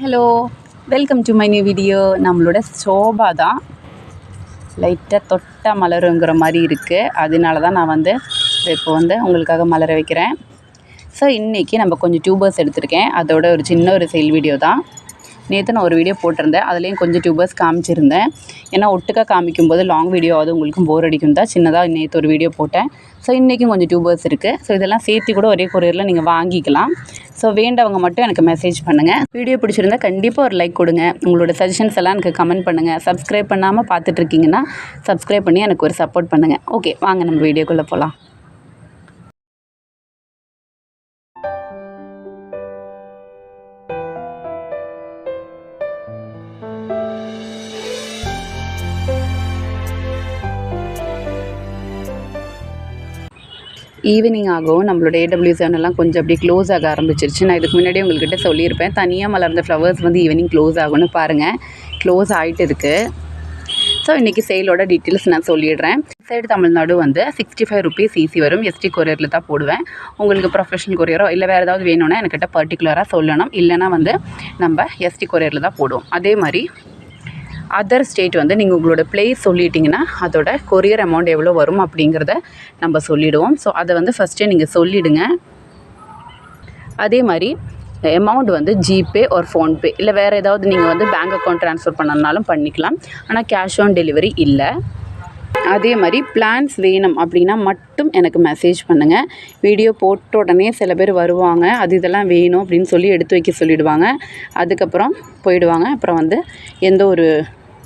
Hello, welcome to my new video. நம்மளோட sofa தான் லைட்டாக தொட்டா மலருங்கிற மாதிரி இருக்குது. அதனால தான் நான் இப்போ உங்களுக்காக மலர வைக்கிறேன். ஸோ இன்றைக்கி நம்ம கொஞ்சம் டியூபர்ஸ் எடுத்திருக்கேன். அதோட ஒரு சின்ன சேல் வீடியோ தான். நேற்று நான் ஒரு வீடியோ போட்டிருந்தேன். அதுலேயும் கொஞ்சம் டியூபர்ஸ் காமிச்சிருந்தேன். ஏன்னா ஒட்டுக்காக காமிக்கும்போது லாங் வீடியோ அது உங்களுக்கும் போர் அடிக்கும் தான் சின்னதாக நேற்று ஒரு வீடியோ போட்டேன். ஸோ இன்றைக்கும் கொஞ்சம் டியூபர்ஸ் இருக்குது. ஸோ இதெல்லாம் சேர்த்து கூட ஒரே கொரியரில் நீங்கள் வாங்கிக்கலாம். ஸோ வேண்டவங்க மட்டும் எனக்கு மெசேஜ் பண்ணுங்கள். வீடியோ பிடிச்சிருந்தா கண்டிப்பாக ஒரு லைக் கொடுங்க. உங்களோட சஜஷன்ஸ் எல்லாம் எனக்கு கமெண்ட் பண்ணுங்கள். சப்ஸ்கிரைப் பண்ணாமல் பார்த்துட்ருக்கீங்கன்னா சப்ஸ்கிரைப் பண்ணி எனக்கு ஒரு சப்போர்ட் பண்ணுங்கள். ஓகே, வாங்க நம்ம வீடியோக்குள்ளே போகலாம். ஈவினிங் ஆகும். நம்மளோட AW7 எல்லாம் கொஞ்சம் அப்படியே க்ளோஸ் ஆக ஆரம்பிச்சிருச்சு. நான் இதுக்கு முன்னாடியே உங்கள்கிட்ட சொல்லியிருப்பேன். தனியாக மலர்ந்த ஃப்ளவர்ஸ் ஈவினிங் க்ளோஸ் ஆகும்னு பாருங்கள். க்ளோஸ் ஆகிட்டு இருக்குது. ஸோ இன்றைக்கி சேலோட டீட்டெயில்ஸ் நான் சொல்லிடுறேன். சைடு தமிழ்நாடு 65 ருபீஸ் ஈஸி வரும். எஸ்டி கொரியரில் தான் போடுவேன். உங்களுக்கு ப்ரொஃபஷனல் கொரியரோ இல்லை வேறு ஏதாவது வேணும்னா என்கிட்ட பர்டிகுலராக சொல்லணும். இல்லைனா நம்ம எஸ்டி கொரியரில் தான் போடுவோம். அதே மாதிரி அதர் ஸ்டேட் நீங்கள் உங்களோட பிளேஸ் சொல்லிட்டிங்கன்னா அதோட கொரியர் அமௌண்ட் எவ்வளோ வரும் அப்படிங்கிறத நம்ம சொல்லிவிடுவோம். ஸோ அதை ஃபஸ்ட்டே நீங்கள் சொல்லிவிடுங்க. அதே மாதிரி அமௌண்ட் ஜிபே ஒரு ஃபோன்பே இல்லை வேறு ஏதாவது நீங்கள் பேங்க் அக்கௌண்ட் ட்ரான்ஸ்ஃபர் பண்ணனாலும் பண்ணிக்கலாம். ஆனால் கேஷ் ஆன் டெலிவரி இல்லை. அதே மாதிரி பிளான்ஸ் வேணும் அப்படின்னா மட்டும் எனக்கு மெசேஜ் பண்ணுங்கள். வீடியோ போட்ட உடனே சில பேர் வருவாங்க, இதெல்லாம் வேணும் அப்படின்னு சொல்லி எடுத்து வைக்க சொல்லிவிடுவாங்க. அதுக்கப்புறம் போயிடுவாங்க. அப்புறம் எந்த ஒரு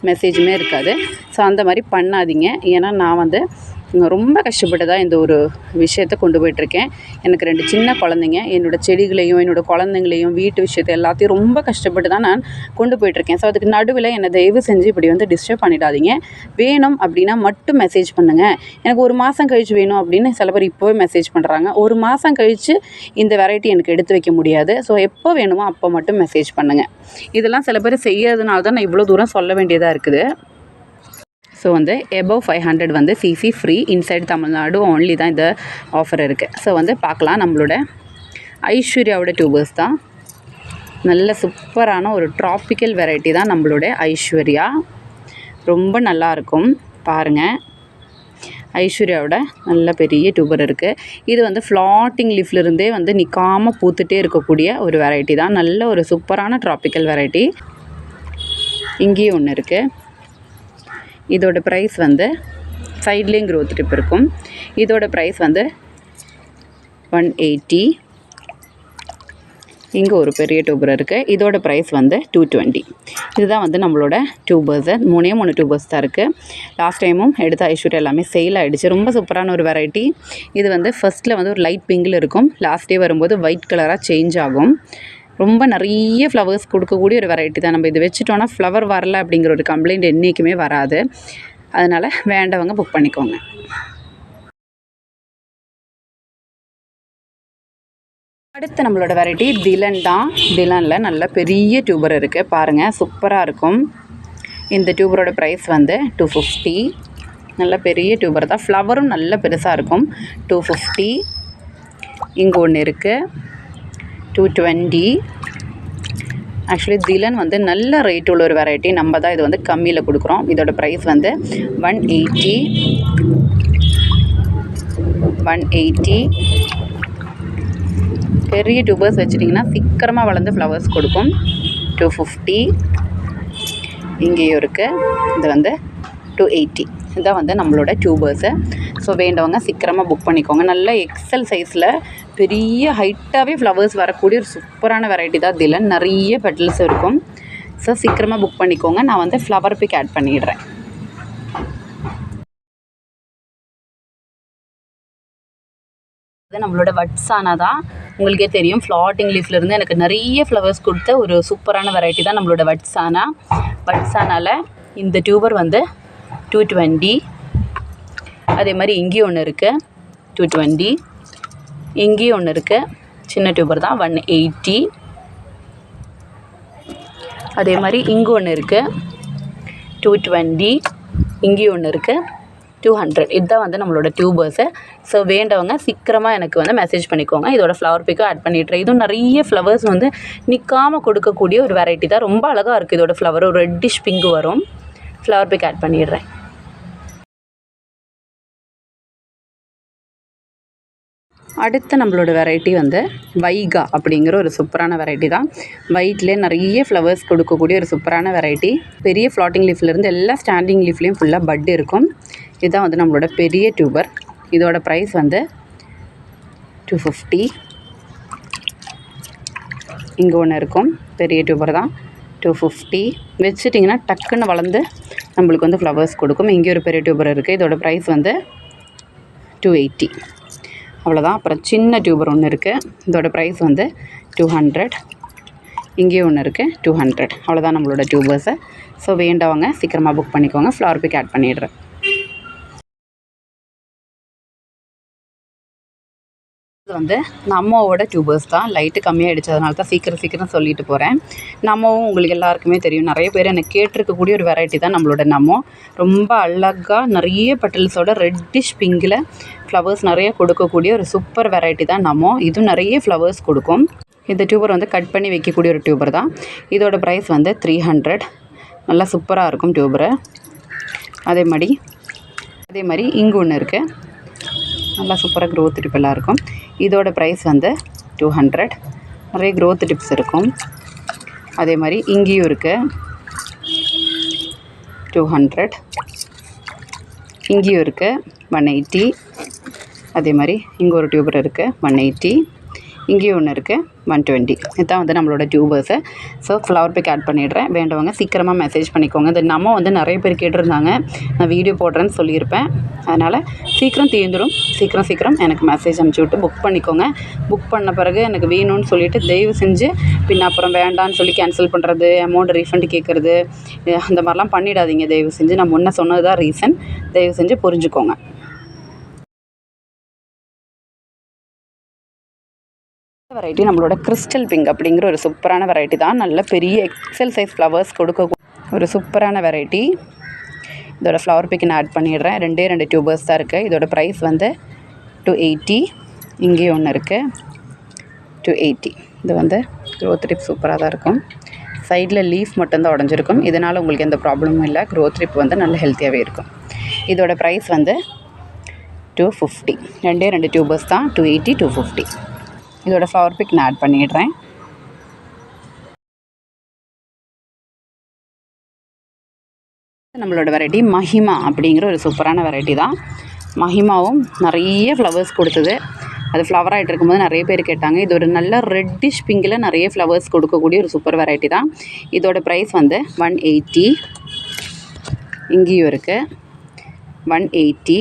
மெசேஜுமே இருக்காது. ஸோ அந்த மாதிரி பண்ணாதீங்க. ஏன்னா நான் ரொம்ப கஷ்டப்பட்டு தான் இந்த ஒரு விஷயத்தை கொண்டு போயிட்டுருக்கேன். எனக்கு 2 சின்ன குழந்தைங்க. என்னோடய செடிகளையும் என்னோடய குழந்தைங்களையும் வீட்டு விஷயத்தை எல்லாத்தையும் ரொம்ப கஷ்டப்பட்டு தான் நான் கொண்டு போயிட்டுருக்கேன். ஸோ அதுக்கு நடுவில் என்னை தயவு செஞ்சு இப்படி டிஸ்டர்ப் பண்ணிடாதீங்க. வேணும் அப்படின்னா மட்டும் மெசேஜ் பண்ணுங்கள். எனக்கு 1 மாதம் கழித்து வேணும் அப்படின்னு சில பேர் இப்போவே மெசேஜ் பண்ணுறாங்க. 1 மாதம் கழித்து இந்த வெரைட்டி எனக்கு எடுத்து வைக்க முடியாது. ஸோ எப்போ வேணுமோ அப்போ மட்டும் மெசேஜ் பண்ணுங்கள். இதெல்லாம் சில பேர் செய்யறதுனால தான் நான் இவ்வளோ தூரம் சொல்ல வேண்டியதாக இருக்குது. So above 500 CC free inside Tamil Nadu only தான் இந்த ஆஃபர் இருக்குது. ஸோ பார்க்கலாம். நம்மளோட ஐஸ்வர்யாவோட டியூபர்ஸ் தான். நல்ல சூப்பரான ஒரு ட்ராபிக்கல் வெரைட்டி தான் நம்மளோட ஐஸ்வர்யா. ரொம்ப நல்லாயிருக்கும் பாருங்கள். ஐஸ்வர்யாவோட நல்ல பெரிய டியூபர் இருக்குது. இது ஃப்ளாட்டிங் லீஃப்லேருந்தே நிற்காமல் பூத்துட்டே இருக்கக்கூடிய ஒரு வெரைட்டி தான். நல்ல ஒரு சூப்பரான ட்ராபிக்கல் வெரைட்டி. இங்கேயும் ஒன்று இருக்குது. இதோட ப்ரைஸ் சைட்லேயும் க்ரோத் டிப் இருக்கும். இதோட ப்ரைஸ் 180. இங்கே ஒரு பெரிய டியூபர் இருக்குது. இதோட ப்ரைஸ் 220. இதுதான் நம்மளோட டியூபர்ஸு. 3 டியூபர்ஸ் தான் இருக்குது. லாஸ்ட் டைமும் எடுத்த ஐஸ்வர்யா எல்லாமே சேல் ஆகிடுச்சு. ரொம்ப சூப்பரான ஒரு வெரைட்டி. இது ஃபஸ்ட்டில் ஒரு லைட் பிங்கில் இருக்கும். லாஸ்ட் டே வரும்போது ஒயிட் கலராக சேஞ்ச் ஆகும். ரொம்ப நிறைய ஃப்ளவர்ஸ் கொடுக்கக்கூடிய ஒரு வெரைட்டி தான். நம்ம இது வச்சுட்டோன்னா ஃப்ளவர் வரல அப்படிங்கிற ஒரு கம்ப்ளைண்ட் என்றைக்குமே வராது. அதனால் வேண்டவங்க புக் பண்ணிக்கோங்க. அடுத்து நம்மளோட வெரைட்டி திலன் தான். திலனில் நல்ல பெரிய டியூபர் இருக்குது பாருங்கள். சூப்பராக இருக்கும். இந்த டியூபரோட ப்ரைஸ் 250. நல்ல பெரிய டியூபர் தான். ஃப்ளவரும் நல்ல பெருசாக இருக்கும். 250. இங்கே ஒன்று இருக்குது 220. ஆக்சுவலி திலன் நல்ல ரேட் உள்ள ஒரு வெரைட்டி. நம்ம தான் இது கம்மியில் கொடுக்குறோம். இதோட ப்ரைஸ் 180. 180. பெரிய டியூபர்ஸ் வச்சுட்டிங்கன்னா சீக்கிரமாக வளர்ந்து ஃப்ளவர்ஸ் கொடுக்கும். 250. இங்கேயும் இருக்குது. இது 280. இதுதான் நம்மளோட டியூபர்ஸு. ஸோ வேண்டவங்க சீக்கிரமாக புக் பண்ணிக்கோங்க. நல்ல எக்ஸல் சைஸில் பெரிய ஹைட்டாகவே ஃப்ளவர்ஸ் வரக்கூடிய ஒரு சூப்பரான வெரைட்டி தான் திலன். நிறைய பெட்டல்ஸ் இருக்கும். ஸோ சீக்கிரமாக புக் பண்ணிக்கோங்க. நான் ஃப்ளவர் பிக் ஆட் பண்ணிடுறேன். நம்மளோட வட்ஸானா தான். உங்களுக்கே தெரியும், ஃப்ளாட்டிங் லீஃப்லேருந்து எனக்கு நிறைய ஃப்ளவர்ஸ் கொடுத்த ஒரு சூப்பரான வெரைட்டி தான் நம்மளோட வட்ஸானா. வட்ஸானாவில் இந்த டியூபர் 220. அதே மாதிரி இங்கேயும் ஒன்று இருக்குது 220. இங்கேயும் ஒன்று இருக்குது. சின்ன டியூபர் தான் 180. அதே மாதிரி இங்கே ஒன்று இருக்குது 220. இங்கேயும் ஒன்று இருக்குது 200. இதுதான் வந்து நம்மளோட டியூபர்ஸு. ஸோ வேண்டவங்க சீக்கிரமாக எனக்கு வந்து மெசேஜ் பண்ணிக்கோங்க. இதோட ஃப்ளவர் பிக்கும் ஆட் பண்ணிடுறேன். இதுவும் நிறைய ஃப்ளவர்ஸ் வந்து நிற்காமல் கொடுக்கக்கூடிய ஒரு வெரைட்டி தான். ரொம்ப அழகாக இருக்குது இதோட ஃப்ளவர். ஒரு ரெட்டிஷ் பிங்க் வரும். ஃப்ளவர் பிக் ஆட் பண்ணிடுறேன். அடுத்து நம்மளோட வெரைட்டி வந்து வைகா அப்படிங்கிற ஒரு சூப்பரான வெரைட்டி தான். ஒயிட்லேயே நிறைய ஃப்ளவர்ஸ் கொடுக்கக்கூடிய ஒரு சூப்பரான வெரைட்டி. பெரிய ஃப்ளாட்டிங் லீஃப்லேருந்து எல்லா ஸ்டாண்டிங் லீஃப்லேயும் ஃபுல்லாக பட் இருக்கும். இதுதான் வந்து நம்மளோட பெரிய டியூபர். இதோட ப்ரைஸ் வந்து 250. இங்கே ஒன்று இருக்கும், பெரிய டியூபர் தான். 250 வச்சுட்டிங்கன்னா டக்குன்னு வளர்ந்து நம்மளுக்கு வந்து ஃப்ளவர்ஸ் கொடுக்கும். இங்கே ஒரு பெரிய டியூபர் இருக்குது. இதோட ப்ரைஸ் வந்து 280. அவ்வளோதான். அப்புறம் சின்ன டியூபர் ஒன்று இருக்குது. இதோட ப்ரைஸ் வந்து 200. இங்கேயும் ஒன்று இருக்குது, 200. அவ்வளோதான் நம்மளோட டியூபர்ஸை. ஸோ வேண்டவங்க சீக்கிரமாக புக் பண்ணிக்கோங்க. ஃப்ளவர் பிக் ஆட் பண்ணிடுறேன். இது வந்து நம்மோவோட டியூபர்ஸ் தான். லைட்டு கம்மியாக அடித்ததுனால தான் சீக்கிரம் சொல்லிட்டு போகிறேன். நம்மவும் உங்களுக்கு எல்லாருக்குமே தெரியும். நிறைய பேர் எனக்கு கேட்டிருக்கக்கூடிய ஒரு வெரைட்டி தான் நம்மளோட நம்மோ. ரொம்ப அழகாக நிறைய பெட்டல்ஸோட ரெட்டிஷ் பிங்கில் ஃப்ளவர்ஸ் நிறைய கொடுக்கக்கூடிய ஒரு சூப்பர் வெரைட்டி தான் நம்மோ. இதுவும் நிறைய ஃப்ளவர்ஸ் கொடுக்கும். இந்த டியூபர் வந்து கட் பண்ணி வைக்கக்கூடிய ஒரு டியூபர் தான். இதோட ப்ரைஸ் வந்து 300. நல்லா சூப்பராக இருக்கும் டியூபரு. அதே மாதிரி இங்கே ஒன்று இருக்குது. நல்லா சூப்பராக க்ரோத் டிப்பெல்லாம் இருக்கும். இதோட ப்ரைஸ் வந்து 200. நிறைய க்ரோத் டிப்ஸ் இருக்கும். அதே மாதிரி இங்கேயும் இருக்குது, 200. இங்கேயும் இருக்குது, 180. அதே மாதிரி இங்கே ஒரு டியூபர் இருக்குது, 180. இங்கேயும் ஒன்று இருக்குது, 120. இதுதான் வந்து நம்மளோட டியூபர்ஸு. ஸோ ஃப்ளவர் பிக் ஆட் பண்ணிடுறேன். வேண்டவங்க சீக்கிரமாக மெசேஜ் பண்ணிக்கோங்க. இது நம்ம வந்து நிறைய பேர் கேட்டிருந்தாங்க, நான் வீடியோ போடுறேன்னு சொல்லியிருப்பேன். அதனால் சீக்கிரம் தீர்ந்துடும். சீக்கிரம் எனக்கு மெசேஜ் அனுப்பிச்சி விட்டு புக் பண்ணிக்கோங்க. புக் பண்ண பிறகு எனக்கு வேணும்னு சொல்லிவிட்டு தயவு செஞ்சு பின்ன அப்புறம் வேண்டான்னு சொல்லி கேன்சல் பண்ணுறது, அமௌண்ட் ரீஃபண்ட் கேட்குறது, அந்த மாதிரிலாம் பண்ணிடாதீங்க தயவு செஞ்சு. நான் முன்ன சொன்னது தான் ரீசன். தயவு செஞ்சு புரிஞ்சுக்கோங்க. வெரைட்டி நம்மளோட கிறிஸ்டல் பிங்க் அப்படிங்கிற ஒரு சூப்பரான வெரைட்டி தான். நல்ல பெரிய எக்ஸல் சைஸ் ஃப்ளவர்ஸ் கொடுக்க ஒரு சூப்பரான வெரைட்டி. இதோட ஃப்ளவர் பிக் நான் ஆட் பண்ணிடுறேன். 2 டியூபர்ஸ் தான் இருக்குது. இதோட ப்ரைஸ் வந்து 280. இங்கேயும் ஒன்று இருக்குது, 280. இது வந்து க்ரோத் டிப் சூப்பராக தான் இருக்கும். சைடில் லீஃப் மட்டும்தான் உடஞ்சிருக்கும். இதனால் உங்களுக்கு எந்த ப்ராப்ளமும் இல்லை. க்ரோத் டிப் வந்து நல்ல ஹெல்த்தியாகவே இருக்கும். இதோட ப்ரைஸ் வந்து 250. 2 டியூபர்ஸ் தான். 280, 250. இதோட ஃப்ளவர் பிக் நான் ஆட் பண்ணிடுறேன். நம்மளோட வெரைட்டி மஹிமா அப்படிங்கிற ஒரு சூப்பரான வெரைட்டி தான். மஹிமாவும் நிறைய ஃப்ளவர்ஸ் கொடுத்தது. அது ஃப்ளவர் ஆகிட்டு இருக்கும்போது நிறைய பேர் கேட்டாங்க. இது ஒரு நல்ல ரெட்டிஷ் பிங்கில் நிறைய ஃப்ளவர்ஸ் கொடுக்கக்கூடிய ஒரு சூப்பர் வெரைட்டி தான். இதோட ப்ரைஸ் வந்து 180. இங்கேயும் இருக்குது, 180.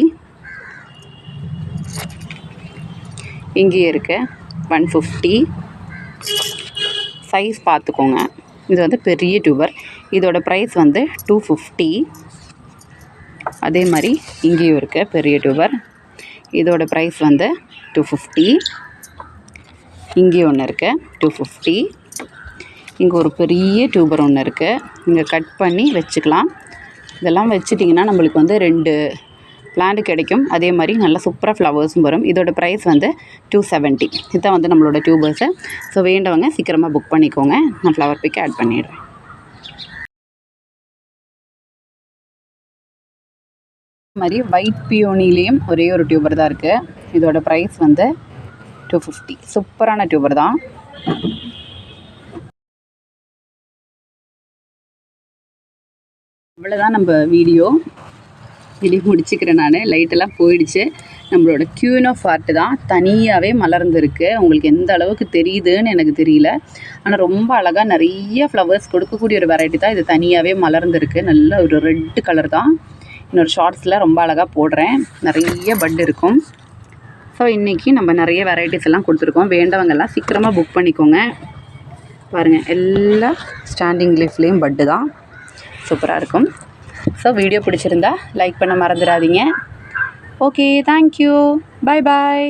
இங்கேயும் இருக்குது, 150. சைஸ் பார்த்துக்கோங்க. இது வந்து பெரிய டியூபர். இதோட ப்ரைஸ் வந்து 250. அதே மாதிரி இங்கேயும் இருக்குது பெரிய டியூபர். இதோட ப்ரைஸ் வந்து 250. இங்கேயும் ஒன்று இருக்குது, 250. இங்கே ஒரு பெரிய டியூபர் ஒன்று இருக்குது. இங்கே கட் பண்ணி வச்சுக்கலாம். இதெல்லாம் வச்சுட்டிங்கன்னா நம்மளுக்கு வந்து 2 பிளான்ட் கிடைக்கும். அதே மாதிரி நல்லா சூப்பராக ஃப்ளவர்ஸும் வரும். இதோட ப்ரைஸ் வந்து 270. இதுதான் வந்து நம்மளோட டியூபர்ஸு. ஸோ வேண்டவங்க சீக்கிரமாக புக் பண்ணிக்கோங்க. நான் ஃப்ளவர் பிக் ஆட் பண்ணிடுறேன். மாதிரி ஒயிட் பியோனிலேயும் ஒரே ஒரு டியூபர் தான் இருக்குது. இதோட ப்ரைஸ் வந்து 250. சூப்பரான டியூபர் தான். அவ்வளோதான் நம்ம வீடியோ முடிச்சுக்கிறேன். நான் லைட்டெல்லாம் போயிடுச்சு. நம்மளோட க்யூன் ஆஃப் ஆர்ட் தான் தனியாகவே மலர்ந்துருக்கு. உங்களுக்கு எந்த அளவுக்கு தெரியுதுன்னு எனக்கு தெரியல. ஆனால் ரொம்ப அழகாக நிறைய ஃப்ளவர்ஸ் கொடுக்கக்கூடிய ஒரு வெரைட்டி தான். இது தனியாகவே மலர்ந்துருக்கு. நல்ல ஒரு ரெட் கலர் தான். இன்னொரு ஷார்ட்ஸில் ரொம்ப அழகாக போடுறேன். நிறைய பட் இருக்கும். ஸோ இன்றைக்கி நம்ம நிறைய வெரைட்டிஸ் எல்லாம் கொடுத்துருக்கோம். வேண்டவங்கெல்லாம் சீக்கிரமாக புக் பண்ணிக்கோங்க. பாருங்கள், எல்லா ஸ்டாண்டிங் லீஃப்லேயும் பட்டு தான். சூப்பராக இருக்கும். ஸோ வீடியோ பிடிச்சிருந்தா லைக் பண்ண மறந்துடாதீங்க. Okay, thank you. பாய்.